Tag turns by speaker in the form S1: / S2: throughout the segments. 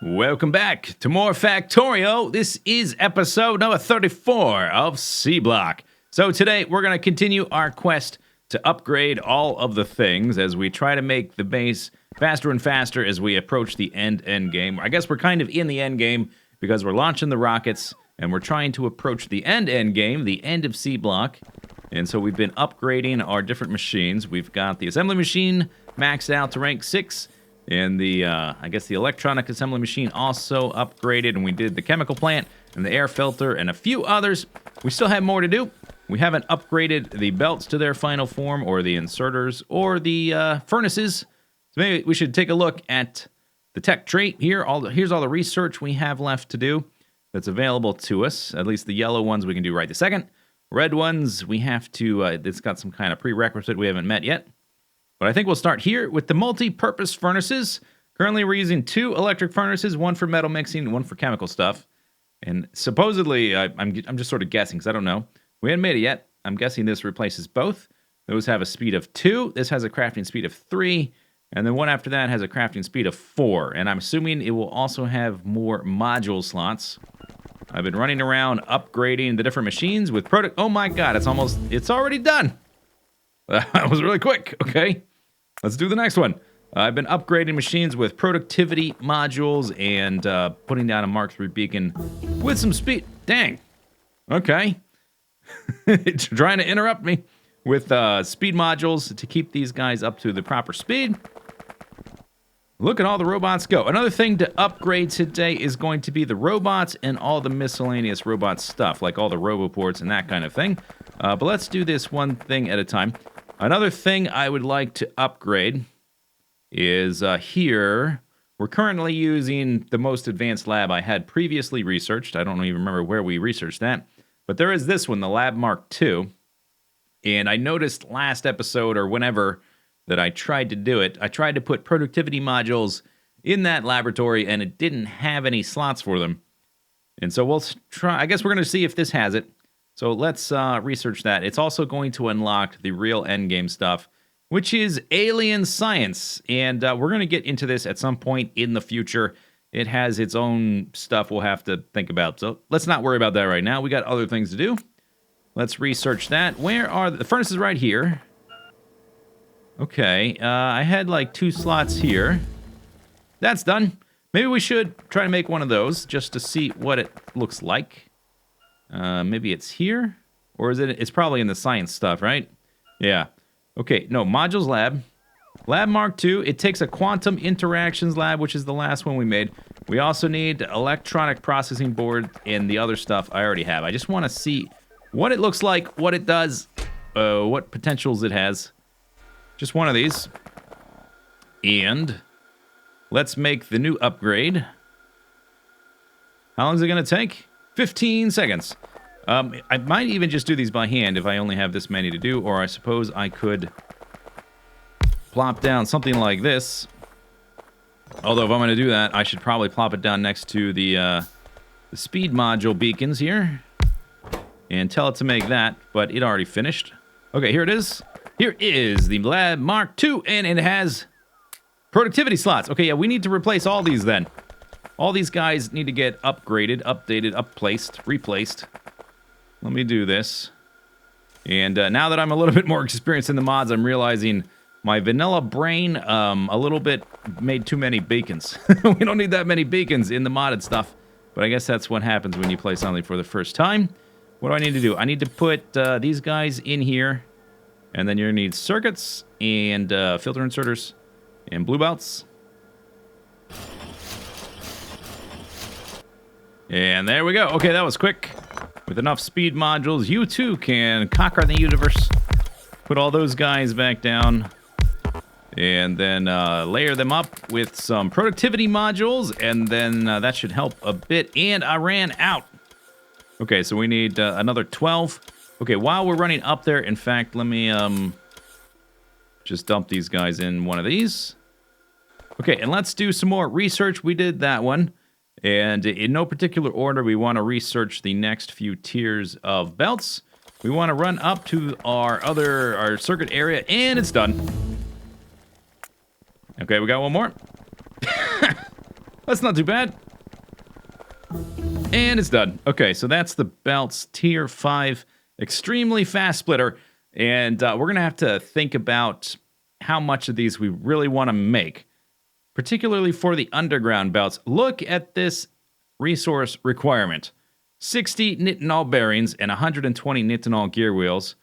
S1: Welcome back to more Factorio. This is episode number 34 of C-Block. So today we're going to continue our quest to upgrade all of the things as we try to make the base faster and faster as we approach the end game. I guess we're kind of in the end game because we're launching the rockets and we're trying to approach the end game, the end of C-Block. And so we've been upgrading our different machines. We've got the assembly machine maxed out to rank 6. And the, I guess the electronic assembly machine also upgraded, and we did the chemical plant and the air filter and a few others. We still have more to do. We haven't upgraded the belts to their final form, or the inserters, or the furnaces. So maybe we should take a look at the tech tree here. Here's all the research we have left to do that's available to us. At least the yellow ones we can do right this second. Red ones we have to, it's got some kind of prerequisite we haven't met yet. But I think we'll start here with the multi-purpose furnaces. Currently, we're using 2 electric furnaces, one for metal mixing and one for chemical stuff. And supposedly, I'm just sort of guessing because I don't know. We haven't made it yet. I'm guessing this replaces both. Those have a speed of 2. This has a crafting speed of 3. And then one after that has a crafting speed of 4. And I'm assuming it will also have more module slots. I've been running around upgrading the different machines with product. Oh my god, it's already done. That was really quick. Okay, let's do the next one. I've been upgrading machines with productivity modules and putting down a Mark III beacon with some speed. Dang. Okay. It's trying to interrupt me with speed modules to keep these guys up to the proper speed. Look at all the robots go. Another thing to upgrade today is going to be the robots and all the miscellaneous robot stuff, like all the roboports and that kind of thing. But let's do this one thing at a time. Another thing I would like to upgrade is here. We're currently using the most advanced lab I had previously researched. I don't even remember where we researched that. But there is this one, the Lab Mark II. And I noticed last episode or whenever that I tried to do it, I tried to put productivity modules in that laboratory and it didn't have any slots for them. And so we'll try, I guess we're going to see if this has it. So let's research that. It's also going to unlock the real endgame stuff, which is alien science. And we're going to get into this at some point in the future. It has its own stuff we'll have to think about. So let's not worry about that right now. We got other things to do. Let's research that. Where are the furnaces? Right here. Okay, I had like 2 slots here. That's done. Maybe we should try to make one of those just to see what it looks like. Maybe it's here? Or is it? It's probably in the science stuff, right? Yeah. Okay, no, modules lab. Lab Mark II. It takes a quantum interactions lab, which is the last one we made. We also need electronic processing board and the other stuff I already have. I just want to see what it looks like, what it does, what potentials it has. Just one of these. And let's make the new upgrade. How long is it going to take? 15 seconds. I might even just do these by hand if I only have this many to do, or I suppose I could plop down something like this. Although if I'm going to do that, I should probably plop it down next to the speed module beacons here and tell it to make that, but it already finished. Okay, here it is. Here is the Lab Mark II, and it has productivity slots. Okay, yeah, we need to replace all these then. All these guys need to get upgraded, updated, upplaced, replaced. Let me do this. And now that I'm a little bit more experienced in the mods, I'm realizing my vanilla brain a little bit made too many beacons. We don't need that many beacons in the modded stuff. But I guess that's what happens when you play something for the first time. What do I need to do? I need to put these guys in here. And then you're going to need circuits and filter inserters and blue belts. And there we go. Okay, that was quick. With enough speed modules, you too can conquer the universe. Put all those guys back down. And then layer them up with some productivity modules. And then that should help a bit. And I ran out. Okay, so we need another 12. Okay, while we're running up there, in fact, let me just dump these guys in one of these. Okay, and let's do some more research. We did that one. And in no particular order, we want to research the next few tiers of belts. We want to run up to our circuit area, and it's done. Okay, we got one more. That's not too bad. And it's done. Okay, so that's the belt's tier 5 extremely fast splitter. And we're going to have to think about how much of these we really want to make, particularly for the underground belts. Look at this resource requirement. 60 nitinol bearings and 120 nitinol gear wheels,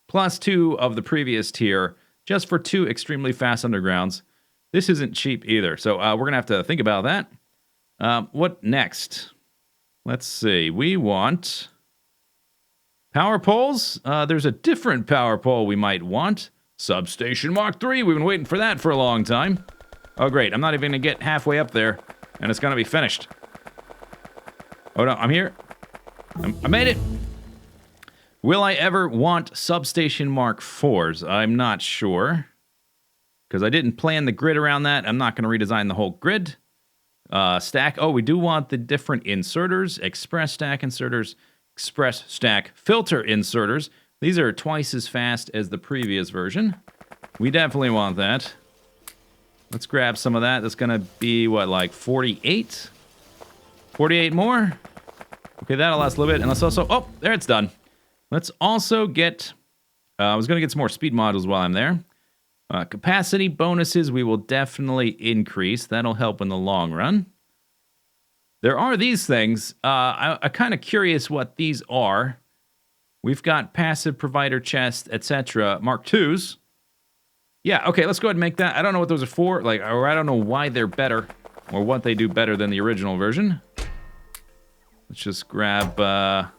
S1: plus 2 of the previous tier, just for 2 extremely fast undergrounds. This isn't cheap either, so we're going to have to think about that. What next? Let's see. We want power poles. There's a different power pole we might want. Substation Mark III. We've been waiting for that for a long time. Oh, great. I'm not even going to get halfway up there, and it's going to be finished. Oh, no. I'm here. I made it. Will I ever want Substation Mark IVs? I'm not sure, because I didn't plan the grid around that. I'm not going to redesign the whole grid. Stack. Oh, we do want the different inserters. Express stack inserters. Express stack filter inserters. These are twice as fast as the previous version. We definitely want that. Let's grab some of that. That's going to be, what, like 48? 48 more? Okay, that'll last a little bit. And let's also... Oh, there, it's done. Let's also get... I was going to get some more speed modules while I'm there. Capacity bonuses we will definitely increase. That'll help in the long run. There are these things. I'm kind of curious what these are. We've got passive provider chest, etc. Mark IIs. Yeah, okay, let's go ahead and make that. I don't know what those are for, or I don't know why they're better, or what they do better than the original version. Let's just grab, I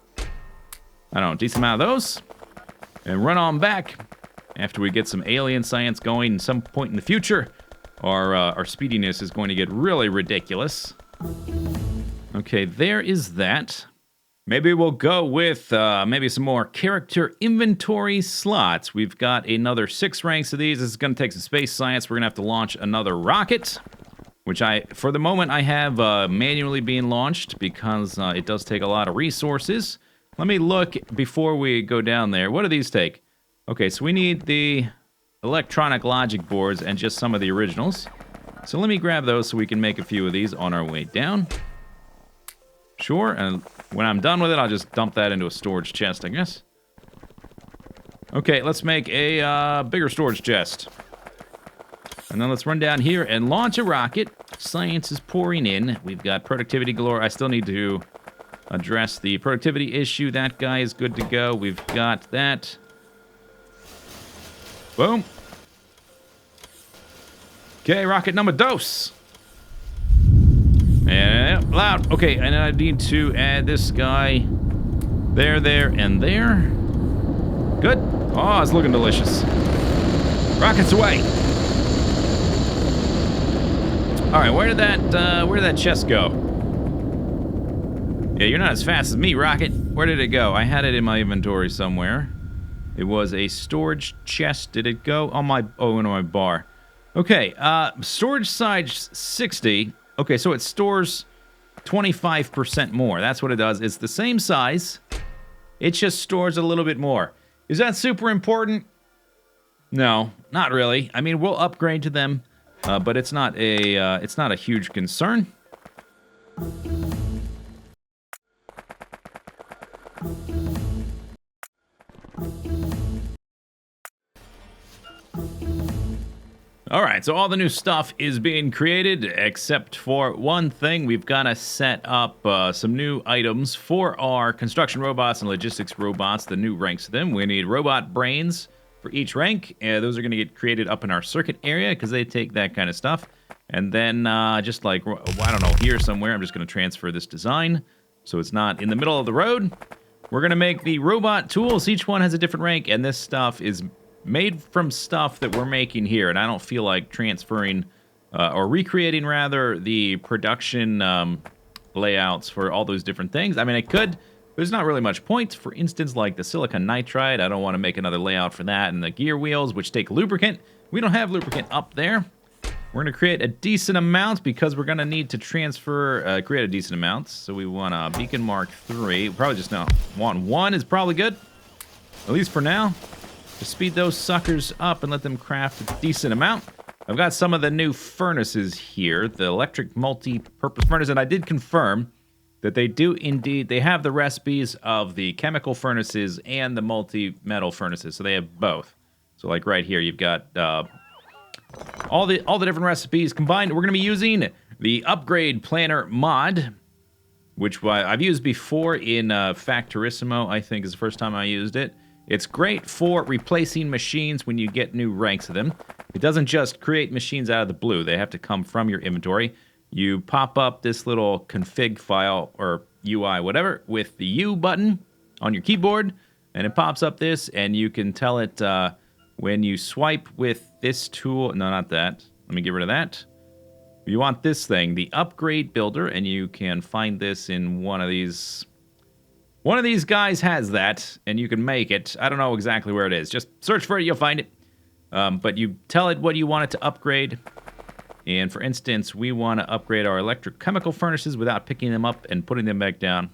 S1: don't know, a decent amount of those, and run on back. After we get some alien science going at some point in the future, our speediness is going to get really ridiculous. Okay, there is that. Maybe we'll go with maybe some more character inventory slots. We've got another 6 ranks of these. This is going to take some space science. We're going to have to launch another rocket, which for the moment, I have manually being launched because it does take a lot of resources. Let me look before we go down there. What do these take? Okay, so we need the electronic logic boards and just some of the originals. So let me grab those so we can make a few of these on our way down. Sure, and when I'm done with it, I'll just dump that into a storage chest, I guess. Okay, let's make a bigger storage chest. And then let's run down here and launch a rocket. Science is pouring in. We've got productivity galore. I still need to address the productivity issue. That guy is good to go. We've got that. Boom. Okay, rocket number dos. And loud. Okay, and I need to add this guy there, and there. Good. Oh, it's looking delicious. Rockets away. All right, where did that chest go? Yeah, you're not as fast as me, Rocket. Where did it go? I had it in my inventory somewhere. It was a storage chest. Did it go on my... Oh, into my bar. Okay, storage size 60. Okay, so it stores 25% more. That's what it does. It's the same size. It just stores a little bit more. Is that super important? No, not really. I mean, we'll upgrade to them, but it's not a huge concern. All right, so all the new stuff is being created, except for one thing. We've got to set up some new items for our construction robots and logistics robots, the new ranks of them. We need robot brains for each rank. Those are going to get created up in our circuit area because they take that kind of stuff. And then just like, I don't know, here somewhere, I'm just going to transfer this design so it's not in the middle of the road. We're going to make the robot tools. Each one has a different rank, and this stuff is made from stuff that we're making here, and I don't feel like transferring or recreating rather the production layouts for all those different things. I mean, I could, but there's not really much point. For instance, like the silicon nitride, I don't want to make another layout for that, and the gear wheels, which take lubricant. We don't have lubricant up there. We're going to create a decent amount because we're going to need to transfer, create a decent amount. So we want a Beacon Mark III. Probably just now want one is probably good, at least for now. To speed those suckers up and let them craft a decent amount. I've got some of the new furnaces here, the electric multi-purpose furnace, and I did confirm that they do indeed, they have the recipes of the chemical furnaces and the multi-metal furnaces, so they have both. So like right here, you've got all the different recipes combined. We're going to be using the Upgrade Planner mod, which I've used before in Factorissimo, I think is the first time I used it. It's great for replacing machines when you get new ranks of them. It doesn't just create machines out of the blue. They have to come from your inventory. You pop up this little config file or UI, whatever, with the U button on your keyboard, and it pops up this, and you can tell it when you swipe with this tool. No, not that. Let me get rid of that. You want this thing, the Upgrade Builder, and you can find this in one of these. One of these guys has that, and you can make it. I don't know exactly where it is. Just search for it, you'll find it. But you tell it what you want it to upgrade. And for instance, we want to upgrade our electrochemical furnaces without picking them up and putting them back down.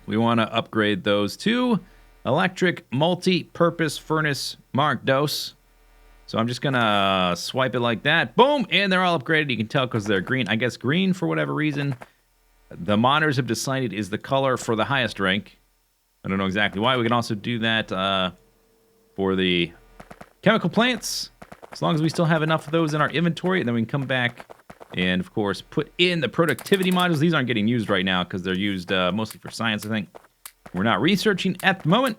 S1: We want to upgrade those to electric multi-purpose furnace mark dos. So I'm just going to swipe it like that. Boom! And they're all upgraded. You can tell because they're green. I guess green, for whatever reason, the modders have decided is the color for the highest rank. I don't know exactly why. We can also do that for the chemical plants, as long as we still have enough of those in our inventory, and then we can come back and, of course, put in the productivity modules. These aren't getting used right now because they're used mostly for science, I think. We're not researching at the moment.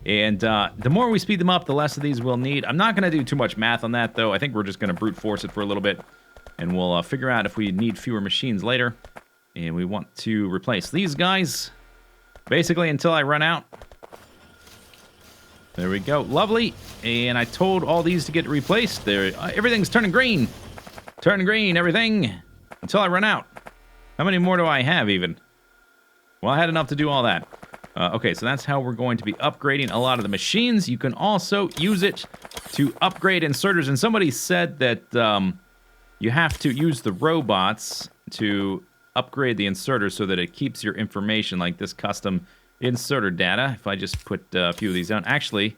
S1: And the more we speed them up, the less of these we'll need. I'm not going to do too much math on that, though. I think we're just going to brute force it for a little bit, and we'll figure out if we need fewer machines later. And we want to replace these guys, basically until I run out. There we go. Lovely. And I told all these to get replaced. There, everything's turning green. Turning green, everything, until I run out. How many more do I have, even? Well, I had enough to do all that. Okay, so that's how we're going to be upgrading a lot of the machines. You can also use it to upgrade inserters. And somebody said that you have to use the robots to upgrade the inserter so that it keeps your information, like this custom inserter data. If I just put a few of these down. Actually,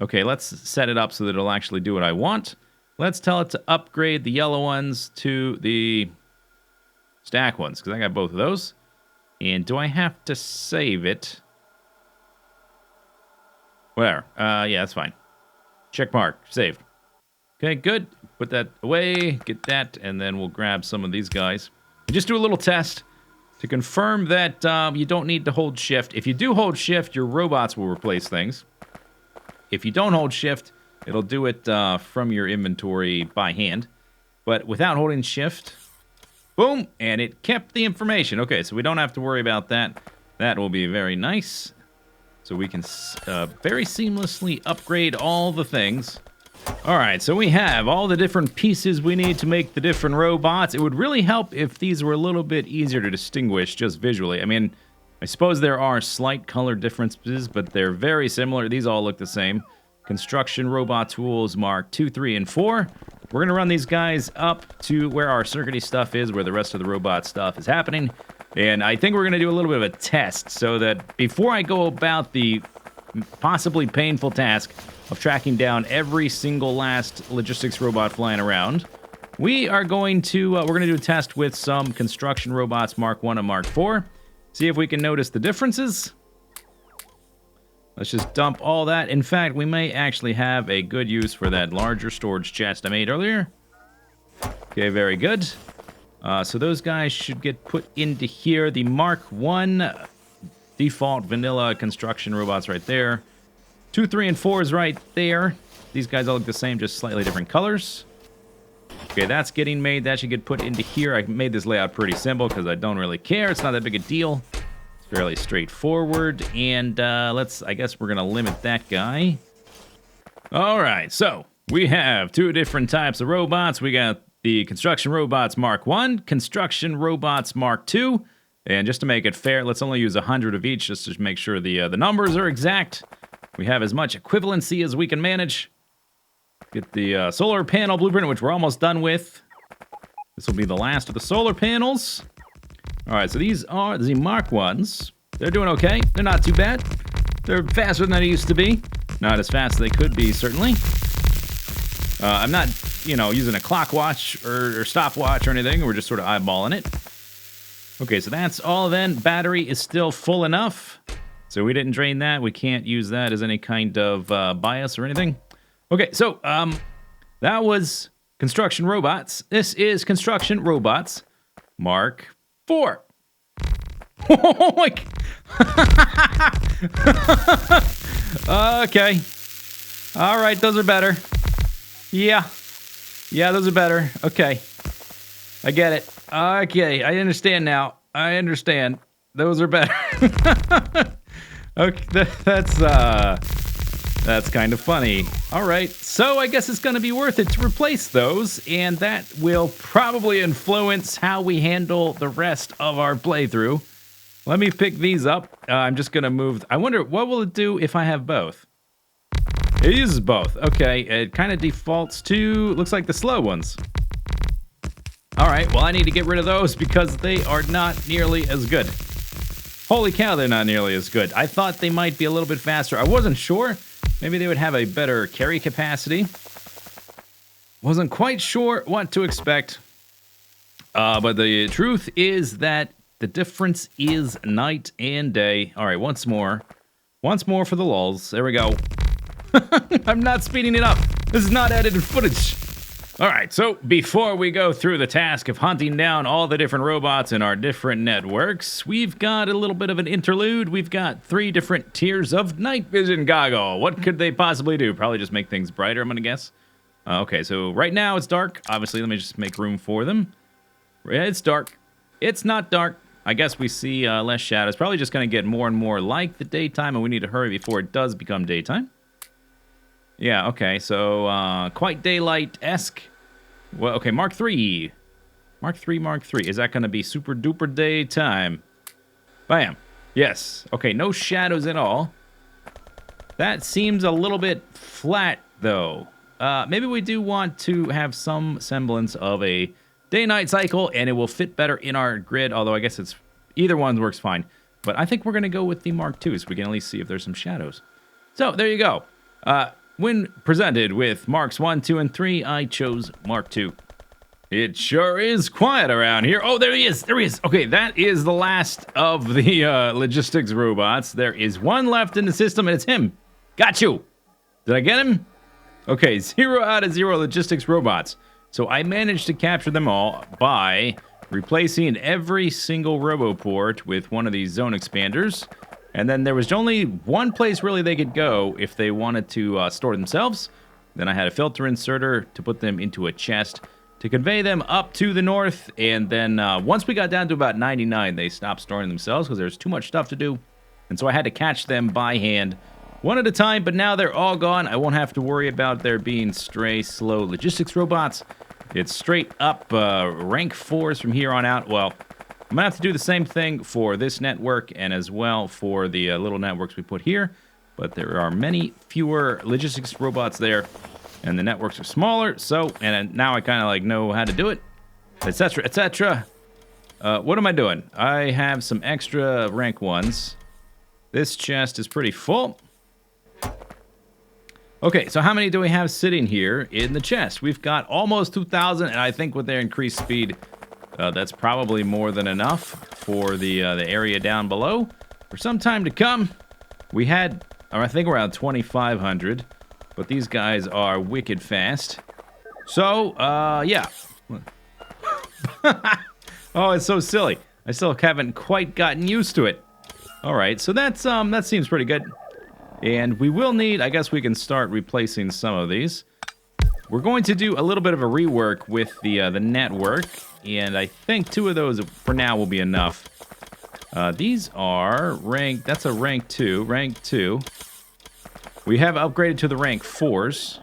S1: okay, let's set it up so that it'll actually do what I want. Let's tell it to upgrade the yellow ones to the stack ones, because I got both of those. And do I have to save it? Whatever. Yeah, that's fine. Check mark. Saved. Okay, good. Put that away. Get that. And then we'll grab some of these guys. And just do a little test to confirm that you don't need to hold shift. If you do hold shift, your robots will replace things. If you don't hold shift, it'll do it from your inventory by hand. But without holding shift, boom, and it kept the information. Okay, so we don't have to worry about that. That will be very nice. So we can very seamlessly upgrade all the things. All right, so we have all the different pieces we need to make the different robots. It would really help if these were a little bit easier to distinguish just visually. I mean, I suppose there are slight color differences, but they're very similar. These all look the same. Construction robot tools mark 2, 3, and 4. We're going to run these guys up to where our circuity stuff is, where the rest of the robot stuff is happening. And I think we're going to do a little bit of a test so that before I go about the possibly painful task of tracking down every single last logistics robot flying around, we are going to we're going to do a test with some construction robots Mark 1 and Mark 4. See if we can notice the differences. Let's just dump all that. In fact, we may actually have a good use for that larger storage chest I made earlier. Okay, very good. So those guys should get put into here. The Mark 1 default vanilla construction robots right there. 2, 3, and 4 is right there. These guys all look the same, just slightly different colors. Okay, that's getting made. That should get put into here. I made this layout pretty simple because I don't really care. It's not that big a deal. It's fairly straightforward. And I guess we're going to limit that guy. All right, so we have 2 different types of robots. We got the construction robots Mark 1, construction robots Mark 2. And just to make it fair, let's only use 100 of each just to make sure the numbers are exact. We have as much equivalency as we can manage. Get the solar panel blueprint, which we're almost done with. This will be the last of the solar panels. All right, so these are the Mark 1s. They're doing okay. They're not too bad. They're faster than they used to be. Not as fast as they could be, certainly. I'm not, using a clock watch or stopwatch or anything. We're just sort of eyeballing it. Okay, so that's all then. Battery is still full enough. So we didn't drain that. We can't use that as any kind of bias or anything. Okay, so that was construction robots. This is construction robots Mark 4. Oh my Okay. All right, those are better. Yeah, those are better. Okay. I get it. Okay, I understand now. I understand. Those are better. Okay, that's kind of funny. All right, so I guess it's going to be worth it to replace those, and that will probably influence how we handle the rest of our playthrough. Let me pick these up. I'm just going to move. I wonder, what will it do if I have both? It uses both. Okay, it kind of defaults to, looks like the slow ones. All right, well, I need to get rid of those because they are not nearly as good. Holy cow, they're not nearly as good. I thought they might be a little bit faster. I wasn't sure. Maybe they would have a better carry capacity. Wasn't quite sure what to expect. But the truth is that the difference is night and day. All right, once more. Once more for the lulz. There we go. I'm not speeding it up. This is not edited footage. All right, so before we go through the task of hunting down all the different robots in our different networks, we've got a little bit of an interlude. We've got 3 different tiers of night vision goggle. What could they possibly do? Probably just make things brighter, I'm going to guess. Okay, so right now it's dark. Obviously, let me just make room for them. It's dark. It's not dark. I guess we see less shadows. Probably just going to get more and more like the daytime, and we need to hurry before it does become daytime. Yeah, okay, so quite daylight-esque. Well, okay, Mark 3. Mark 3. Is that going to be super duper daytime? Bam. Yes. Okay, no shadows at all. That seems a little bit flat, though. Maybe we do want to have some semblance of a day-night cycle, and it will fit better in our grid, although I guess it's either one works fine. But I think we're going to go with the Mark 2, so we can at least see if there's some shadows. So, there you go. When presented with Marks 1, 2, and 3, I chose Mark 2. It sure is quiet around here. Oh, there he is. There he is. Okay, that is the last of the logistics robots. There is one left in the system, and it's him. Got you. Did I get him? Okay, 0 out of 0 logistics robots. So I managed to capture them all by replacing every single roboport with one of these zone expanders. And then there was only one place really they could go if they wanted to store themselves. Then I had a filter inserter to put them into a chest to convey them up to the north. And then once we got down to about 99, they stopped storing themselves because there's too much stuff to do. And so I had to catch them by hand, one at a time. But now they're all gone. I won't have to worry about there being stray, slow logistics robots. It's straight up rank 4s from here on out. Well, I'm going to have to do the same thing for this network and as well for the little networks we put here. But there are many fewer logistics robots there, and the networks are smaller. So, and now I kind of like know how to do it, etc., etc. What am I doing? I have some extra rank 1s. This chest is pretty full. Okay, so how many do we have sitting here in the chest? We've got almost 2,000, and I think with their increased speed, that's probably more than enough for the area down below. For some time to come, we had, I think, around 2,500, but these guys are wicked fast. So, yeah. Oh, it's so silly. I still haven't quite gotten used to it. All right, so that's that seems pretty good. And we will need, I guess we can start replacing some of these. We're going to do a little bit of a rework with the network, and I think 2 of those for now will be enough. These are rank, that's a rank 2, rank 2. We have upgraded to the rank 4s.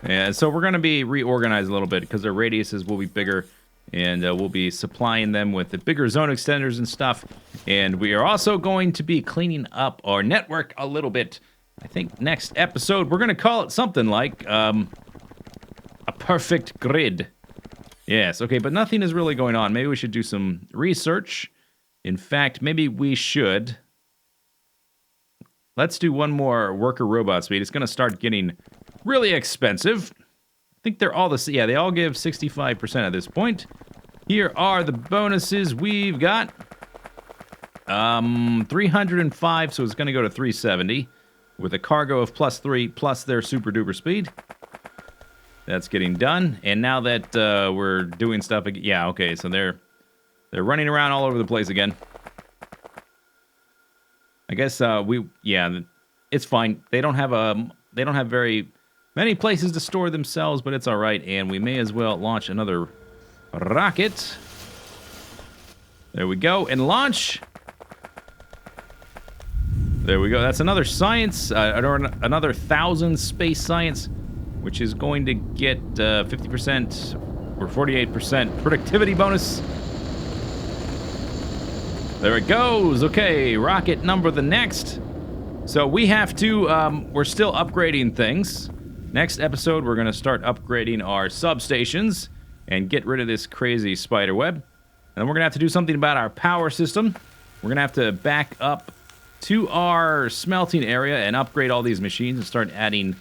S1: And so we're going to be reorganized a little bit because their radiuses will be bigger, and we'll be supplying them with the bigger zone extenders and stuff. And we are also going to be cleaning up our network a little bit. I think next episode, we're going to call it something like a perfect grid. Yes, okay, but nothing is really going on. Maybe we should do some research. In fact, maybe we should. Let's do one more worker robot speed. It's going to start getting really expensive. think they're all the same. Yeah, they all give 65% at this point. Here are the bonuses we've got. 305, so it's going to go to 370 with a cargo of +3 plus their super duper speed. That's getting done. And now that we're doing stuff, yeah, okay, so they're running around all over the place again. I guess it's fine. They don't have very many places to store themselves, but it's all right. And we may as well launch another rocket. There we go, and launch. There we go. That's another science, or another 1,000 space science, which is going to get 50% or 48% productivity bonus. There it goes. Okay, rocket number the next. So we have to, we're still upgrading things. Next episode, we're going to start upgrading our substations and get rid of this crazy spider web. And we're going to have to do something about our power system. We're going to have to back up to our smelting area and upgrade all these machines and start adding...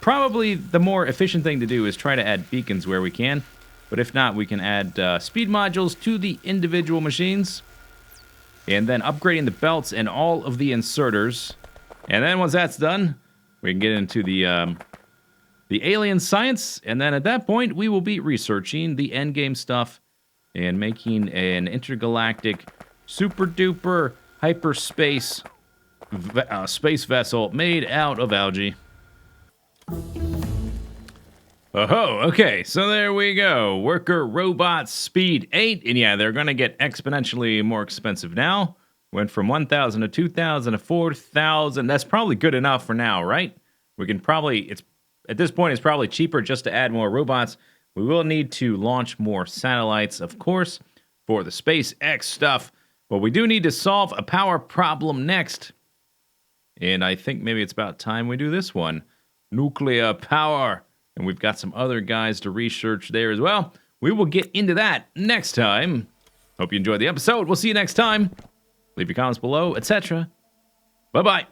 S1: probably the more efficient thing to do is try to add beacons where we can. But if not, we can add speed modules to the individual machines. And then upgrading the belts and all of the inserters. And then once that's done, we can get into the alien science. And then at that point, we will be researching the endgame stuff and making an intergalactic super duper hyperspace space vessel made out of algae. Oh, okay, so there we go. Worker robots speed 8, and yeah, they're gonna get exponentially more expensive now. Went from 1,000 to 2,000 to 4,000. That's probably good enough for now, right? We can probably, at this point, it's probably cheaper just to add more robots. We will need to launch more satellites, of course, for the SpaceX stuff. But we do need to solve a power problem next. And I think maybe it's about time we do this one. Nuclear power. And we've got some other guys to research there as well. We will get into that next time. Hope you enjoyed the episode. We'll see you next time. Leave your comments below, etc. Bye-bye.